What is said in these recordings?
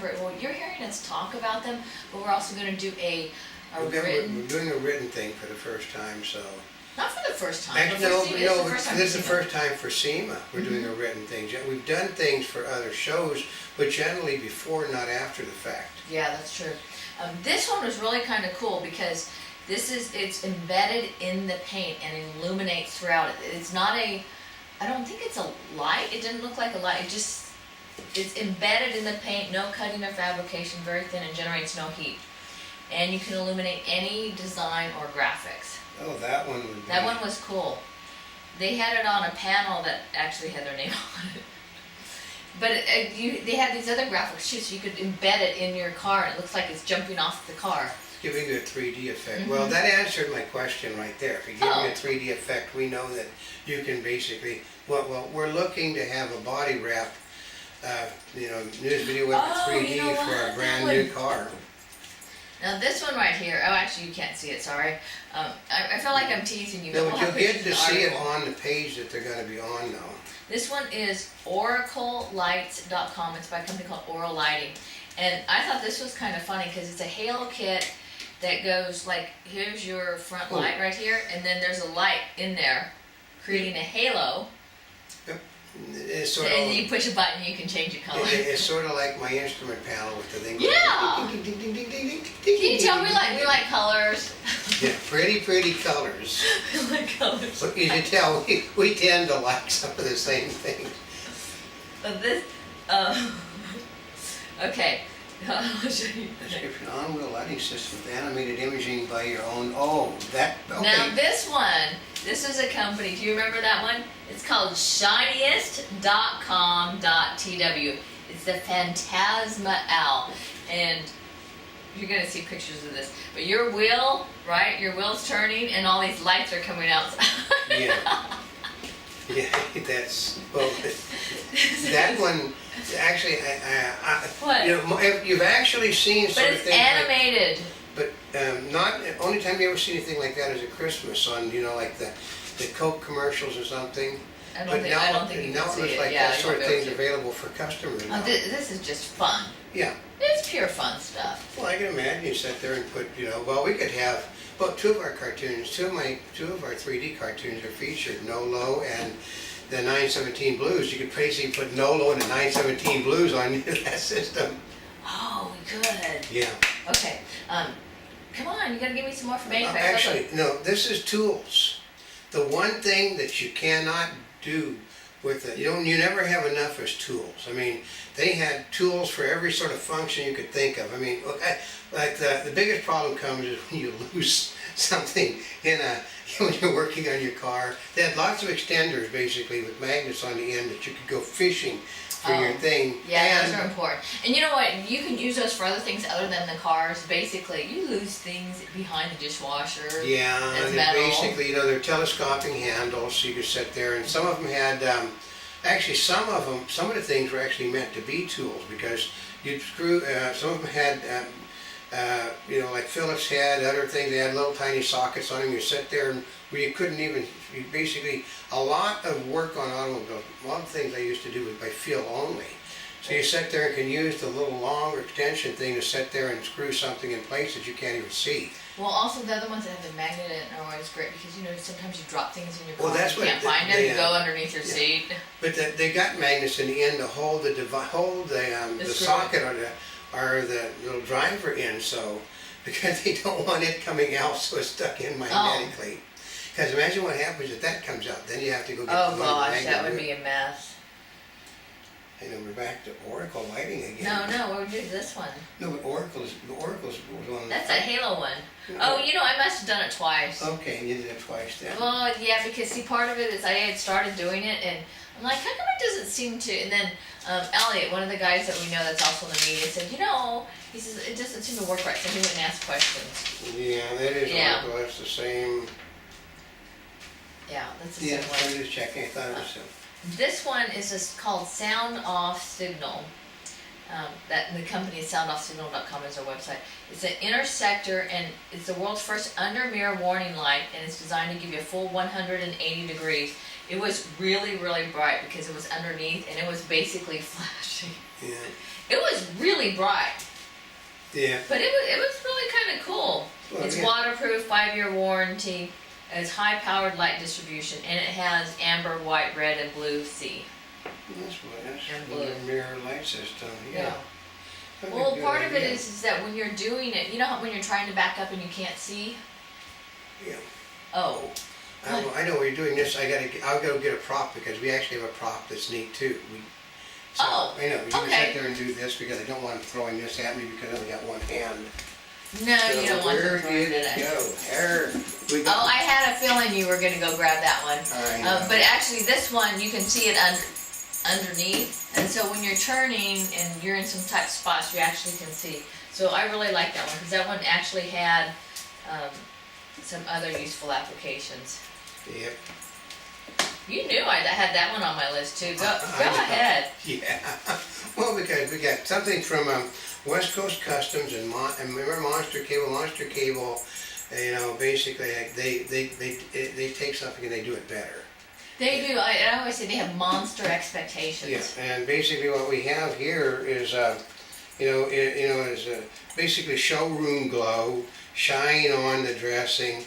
remember, well, you're hearing us talk about them, but we're also gonna do a We're written, doing a written thing for the first time, so. not for the first time, Actually, but no, for SEMA, no, this is the first time. this is the for SEMA. first time for SEMA, we're doing a written thing. We've done things for other shows, but generally before, not after the fact. Yeah, that's true. This one was really kind of cool because it's embedded in the paint and illuminates throughout it. It's not I don't think it's a light. It didn't look like a light. It's embedded in the paint, no cutting or fabrication, very thin, and generates no heat. And you can illuminate any design or graphics. Oh, that one would be. That one was cool. They had it on a panel that actually had their name on it. But they had these other graphics too, so you could embed it in your car, and it looks like it's jumping off the car. Giving you a 3D effect. Well, that answered my question right there. If you give me a 3D effect, we know that you can basically, well, we're looking to have a body wrap, news video with 3D you know for what? a brand new car. Now this one right here, oh actually you can't see it, sorry. I feel like I'm teasing you. No, We'll but have you'll get pictures to in the see it article. on the page that they're going to be on now. This one is oraclelights.com. It's by a company called Oral Lighting. And I thought this was kind of funny because it's a halo kit that goes like, here's your front light right here, and then there's a light in there creating a halo. Yep. It's sort And of, you push a button, you can change your color. it's sort of like my instrument panel with the thing. Yeah. Ding, ding, ding, ding, ding, ding, Can you ding, tell ding, we ding, like colors? Yeah, pretty colors. We like colors. But you can tell we tend to like some of the same things. But this, okay. I'll show you. Description: on-wheel lighting system with animated imaging by your own. Oh, that. Okay. Now this one, this is a company, do you remember that one? It's called shiniest.com.tw. It's the Phantasma Owl. And you're gonna see pictures of this. But your wheel, right? Your wheel's turning and all these lights are coming out. Yeah. Yeah, that's, well, that one, actually, What? you've actually seen But sort of it's things animated. like, but not, only time you ever see anything like that is at Christmas on, like the Coke commercials or something. I don't think you Now can it see looks it. like Yeah, that you sort of won't be thing's able to. available for customers now. This is just fun. Yeah. It's pure fun stuff. Well, I can imagine you sit there and put, well, we could have, well, two of our 3D cartoons are featured, No-Lo and the 917 Blues. You could basically put No-Lo and the 917 Blues on that system. Oh, we could. Yeah. Okay. Come on, you gotta give me some more information. Actually, no, this is tools. The one thing that you cannot do with it, you never have enough as tools. I mean, they had tools for every sort of function you could think of. I mean, like the biggest problem comes is when you lose something when you're working on your car. They had lots of extenders basically with magnets on the end that you could go fishing for your thing. Yeah, those are important. And you know what? You can use those for other things other than the cars. Basically, you lose things behind the dishwasher. Yeah, that's and metal. basically, they're telescoping handles, so you could sit there, and some of them had, actually some of the things were actually meant to be tools, because you'd screw, some of them had, like Phillips had other things, they had little tiny sockets on them, you sit there and where you couldn't even, basically, a lot of work on automobiles, a lot of things I used to do was by feel only. So you sit there and can use the little longer extension thing to sit there and screw something in place that you can't even see. Well, also the other ones that have the magnet in it are always great because sometimes you drop things in your car. Well, that's you what can't find them. they, You go underneath your seat. But they got magnets in the end to hold the socket or the little driver in, so because they don't want it coming out so it's stuck in magnetically. Because imagine what happens if that comes out, then you have to go get Oh the gosh, magnet. that would be a mess. And then we're back to Oracle lighting again. No, what would you do this one? No, but Oracle's one. That's a halo one. No. Oh, I must have done it twice. Okay, you did it twice then. Well, yeah, because see, part of it is I had started doing it, and I'm like, how come it doesn't seem to? And then Elliot, one of the guys that we know that's also in the media, said, he says it doesn't seem to work right, so he wouldn't ask questions. Yeah, that is Oracle. That's the same. Yeah, that's the Yeah, same I one. was just checking. I thought it was so. This one is just called Sound Off Signal. That the company is soundoffsignal.com is their website. It's an intersector, and it's the world's first under mirror warning light, and it's designed to give you a full 180 degrees. It was really, really bright because it was underneath, and it was basically flashing. Yeah. It was really bright, Yeah. but it was really kind of cool. Well, It's yeah. waterproof, 5-year warranty. It's high-powered light distribution, and it has amber, white, red, and blue C. That's what, And that's blue. the mirror light system, yeah. That'd be a Well, good part of it idea. is that when you're doing it, you know how when you're trying to back up and you can't see? Yeah. Oh. I know we're doing this, I'll go get a prop, because we actually have a prop that's neat too. So, Oh, I know, you can okay. sit there and do this, because I don't want them throwing this at me, because I only got one hand. No, So you don't want where to throw it did in it it. go? There. We Oh, got, I had a feeling you were gonna go grab that one. I know. But actually, this one, you can see it underneath. And so when you're turning and you're in some tight spots, you actually can see. So I really like that one, because that one actually had some other useful applications. Yep. You knew I had that one on my list too. Go I know. ahead. Yeah. Well, because we got something from West Coast Customs and remember Monster Cable, you know, basically they take something and they do it better. They do. I always say they have monster expectations. Yeah, and basically what we have here is, basically showroom glow, shine on the dressing,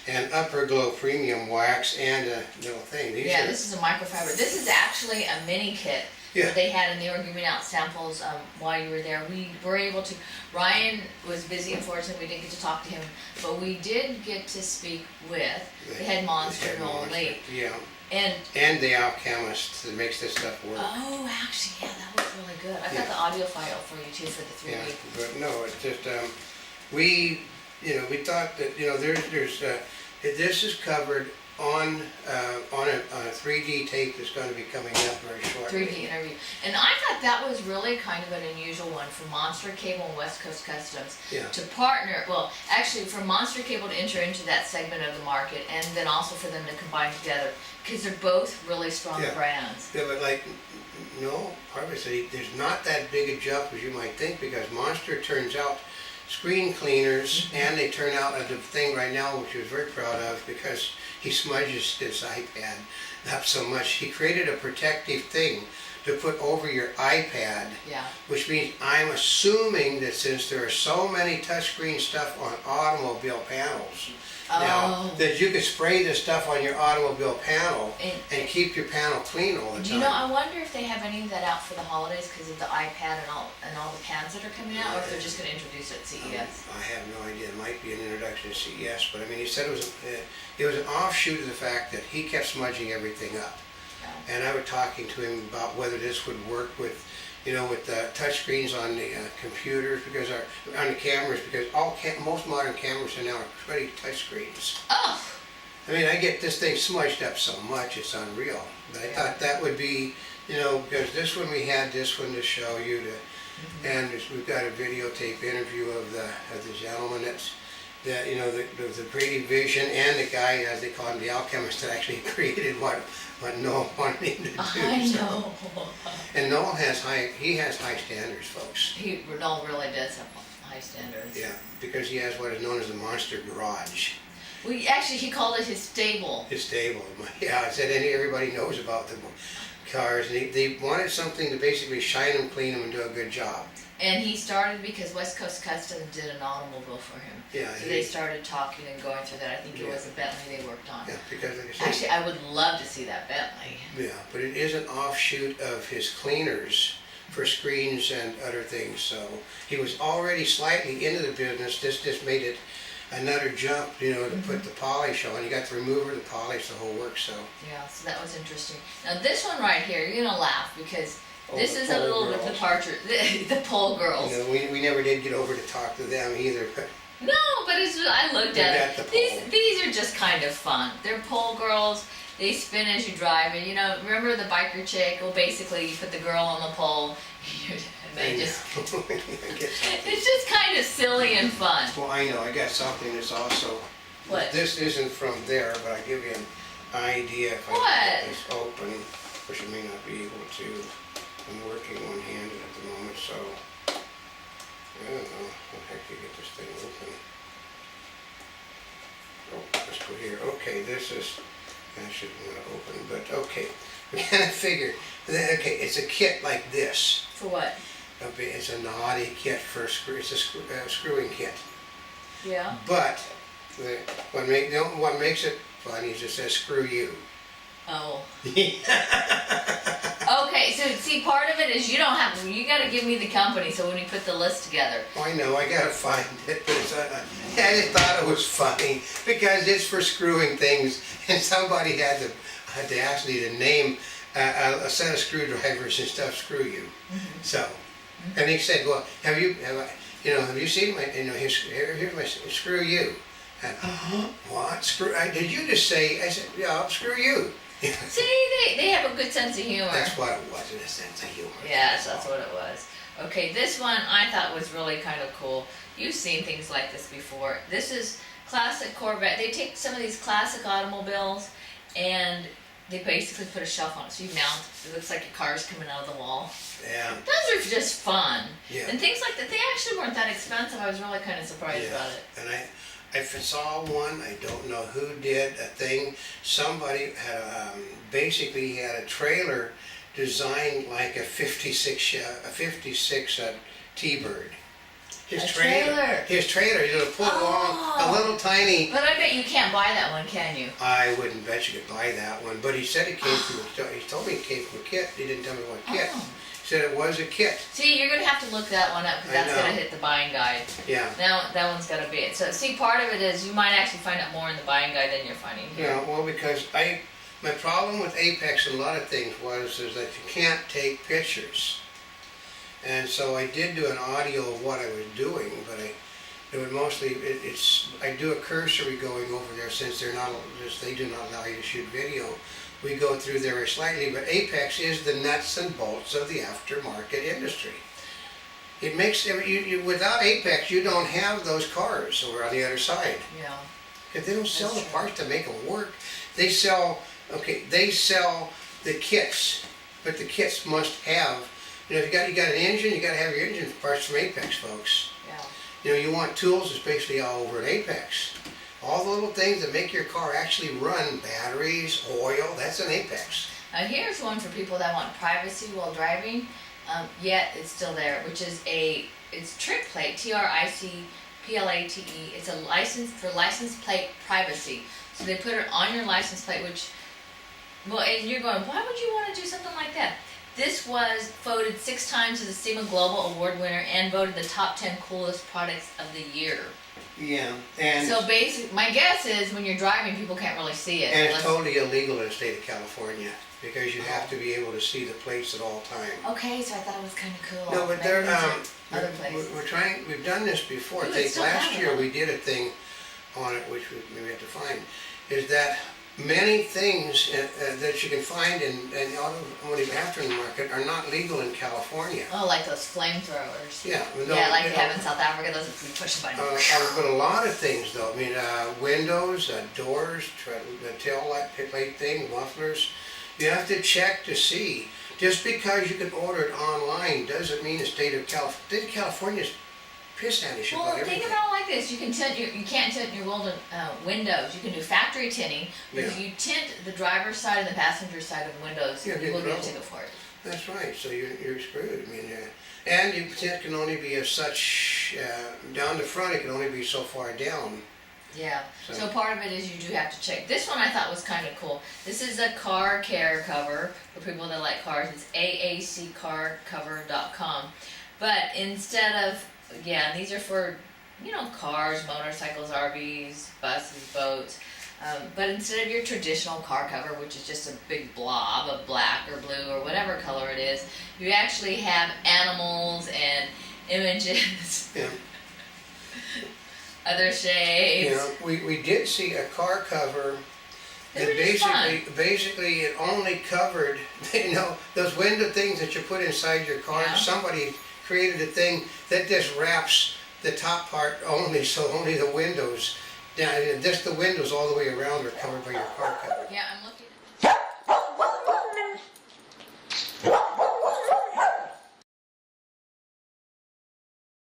and upper glow premium wax and a little thing. These Yeah, are, this is a microfiber. This is actually a mini kit Yeah. that they had, and they were giving out samples while you were there. We were able to. Ryan was busy, unfortunately, we didn't get to talk to him, but we did get to speak with the head monster, Noel Lee. Yeah, And the alchemist that makes this stuff work. oh, actually, yeah, that was really good. I got the audio file for you too for the 3D. Yeah, but no, it's just, we thought that, this is covered on a 3D tape that's gonna be coming up very shortly. 3D interview. And I thought that was really kind of an unusual one for Monster Cable and West Coast Customs Yeah. to partner, well, actually for Monster Cable to enter into that segment of the market, and then also for them to combine together, because they're both really strong Yeah. brands. Yeah, but like, no, Harvey said, there's not that big a jump as you might think, because Monster turns out screen cleaners, and they turn out a thing right now, which he was very proud of, because he smudges his iPad up so much. He created a protective thing to put over your iPad, Yeah. which means I'm assuming that since there are so many touchscreen stuff on automobile panels now, Oh. that you could spray this stuff on your automobile panel And- and keep your panel clean all the time. Do you know, I wonder if they have any of that out for the holidays because of the iPad and all the pads that are coming out, or if they're just gonna introduce it at CES. I have no idea. It might be an introduction to CES, but I mean, he said it was an offshoot of the fact that he kept smudging everything up. Yeah. And I was talking to him about whether this would work with, with the touch screens on the computers, because on the cameras, because most modern cameras are now already touch screens. Oh, I mean, I get this thing smudged up so much, it's unreal. But I thought that would be, because this one, we had this one to show you and we've got a videotape interview of the gentleman the Brady Vision, and the guy, as they call him, the alchemist, that actually created what Noel wanted him to do. I so. know. And Noel has high standards, folks. Noel really does have high standards. Yeah, because he has what is known as the Monster Garage. Actually, he called it his stable. His stable. Yeah, I said everybody knows about the cars, and they wanted something to basically shine them, clean them, and do a good job. And he started because West Coast Customs did an automobile for him. Yeah. So they started talking and going through that. I think it was a Bentley they worked on. Yeah, because like I said, Actually, I would love to see that Bentley. yeah, but it is an offshoot of his cleaners for screens and other things. So he was already slightly into the business. This just made it another jump, to put the polish on. You got the remover, the polish, the whole works. So Yeah, so that was interesting. Now this one right here, you're gonna laugh because this the is a pole little bit girls. departure. The pole girls. we never did get over to talk to them either. But No, but I looked They at got it. the pole. These are just kind of fun. They're pole girls. They spin as you drive, and remember the biker chick? Well, basically, you put the girl on the pole, and they just. I get something. It's just kind of silly and fun. Well, I know. I got something that's also. What? This isn't from there, but I'll give you an idea if I What? get this open, which I may not be able to. I'm working one-handed at the moment, so I don't know how the heck you get this thing open. Oh, let's go here. Okay, this is I shouldn't want to open, but okay. We kind of figured, okay, it's a kit like this. For what? Okay, it's a naughty kit for it's a screwing kit. Yeah. But what makes it funny is it says "screw you." Oh. Okay, so see, part of it is you got to give me the company, so when you put the list together. Oh, I know, I gotta find it, but I just thought it was funny because it's for screwing things, and somebody had the audacity to name a set of screwdrivers and stuff "screw you." So, and he said, "Well, have you seen my, here's my screw you." And, what? Did you just say? I said, "Yeah, screw you." See, they have a good sense of humor. That's what it was, in a sense of humor. Yes, that's what it was. Okay, this one I thought was really kind of cool. You've seen things like this before. This is classic Corvette. They take some of these classic automobiles and they basically put a shelf on it. So you mount, it looks like your car's coming out of the wall. Yeah. Those are just fun. Yeah. And things like that, they actually weren't that expensive. I was really kind of surprised about it. And I saw one, I don't know who did a thing, somebody had basically had a trailer designed like a 56 T-Bird. His trailer, he's gonna put along a little tiny. But I bet you can't buy that one, can you? I wouldn't bet you could buy that one, but he said it came from, he told me it came from a kit, he didn't tell me what kit. He said it was a kit. See, you're gonna have to look that one up because that's gonna hit the buying guide. Yeah. Now that one's gotta be it. So see, part of it is you might actually find out more in the buying guide than you're finding here. Yeah, well, because my problem with Apex and a lot of things is that you can't take pictures. And so I did do an audio of what I was doing, but it would mostly, I do a cursory going over there since they do not allow you to shoot video. We go through there very slightly, but Apex is the nuts and bolts of the aftermarket industry. It makes, without Apex, you don't have those cars over on the other side. Yeah. If they don't sell the parts to make them work, they sell the kits, but the kits must have, if you got an engine, you got to have your engine parts from Apex, folks. Yeah. You want tools, it's basically all over at Apex. All the little things that make your car actually run, batteries, oil, that's an Apex. Now here's one for people that want privacy while driving, yet it's still there, which is it's trick plate, TRICPLATE. It's a license for license plate privacy. So they put it on your license plate, which, well, and you're going, why would you want to do something like that? This was voted 6 times as a SEMA Global Award winner and voted the top 10 coolest products of the year. Yeah, and so basically, my guess is when you're driving, people can't really see it. And it's totally illegal in the state of California because you have to be able to see the plates at all times. Okay, so I thought it was kind of cool. No, but other places. We've done this before. Last year we did a thing on it, which we maybe have to find, is that many things that you can find in automotive aftermarket are not legal in California. Oh, like those flamethrowers. Yeah. Yeah, like they have in South Africa, those are push button. But a lot of things though, I mean, windows, doors, the tail light thing, mufflers, you have to check to see. Just because you can order it online doesn't mean the state of California's piss-handish about everything. Think about it like this: you can't tint your windows. You can do factory tinting, but if you tint the driver's side and the passenger side of the windows, you will get a ticket for it. That's right. So you're screwed. I mean, and your tint can only be of such down the front. It can only be so far down. Yeah. So part of it is you do have to check. This one I thought was kind of cool. This is a car care cover for people that like cars. It's aaccarcover.com. But instead of these are for, cars, motorcycles, RVs, buses, boats. But instead of your traditional car cover, which is just a big blob of black or blue or whatever color it is, you actually have animals and images, other shapes. We did see a car cover that basically it only covered, those window things that you put inside your car. Yeah. Somebody created a thing that just wraps the top part only, so only the windows, just the windows all the way around are covered by your car cover. Yeah, I'm looking